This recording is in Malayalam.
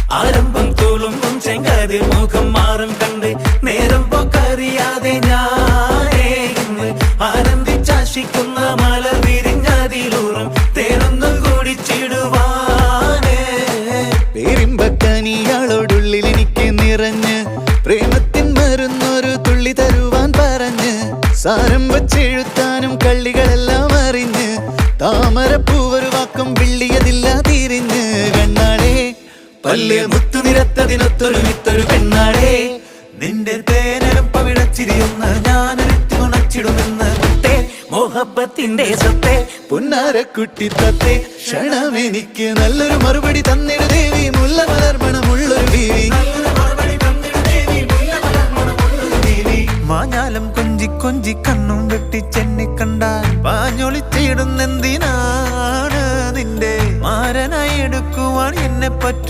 ആരംഭം തോളുമ്പും ചെങ്കതിർ മുഖം മാറും കണ്ട് നേരം പോക്കറിയാതെ ഞാനേ ഇന്ന് ആനന്ദിച്ചാശിക്കുന്ന മല വിരിഞ്ഞതിലൂറും തേനൊന്നും കുടിച്ചിടുവാനേ. പേരിമ്പക്കനിയാളോടുള്ളിൽ എനിക്ക് നിറഞ്ഞ് പ്രേമത്തിൻ മരുന്നൊരു തുള്ളി തരുവാൻ പറഞ്ഞ് സാരം വച്ചെഴുത്താനും കള്ളികളെല്ലാം അറിഞ്ഞ് താമരപ്പൂവൊരു വാക്കും വിള്ളിയതില്ല തിരിഞ്ഞ് കണ്ണാളെ പല്ല് മുത്തു നിരത്തതിനൊത്തൊരു വിത്തൊരു പെണ്ണാടേ നിന്റെ തേനരം പവിടച്ചിരിയൊന്ന് ഞാനൊരുത്തി ഉണച്ചിടുമെന്ന് മുത്തേ മോഹബത്തിന്റെ സത്തേ പുന്നാരക്കുട്ടി തത്തേ ക്ഷണമെനിക്ക് നല്ലൊരു മറുപടി തന്നിട ദേവി മുല്ല മലർമണമുള്ളൊരു ബീവി മാഞ്ഞാലം കൊഞ്ചി കൊഞ്ചി കണ്ണും വെട്ടി ചെന്നി കണ്ടാൽ പാഞ്ഞൊളിച്ചിടുന്നെന്തിനാണ് നിന്റെ മാരനായി എടുക്കുവാൻ എന്നെ പറ്റും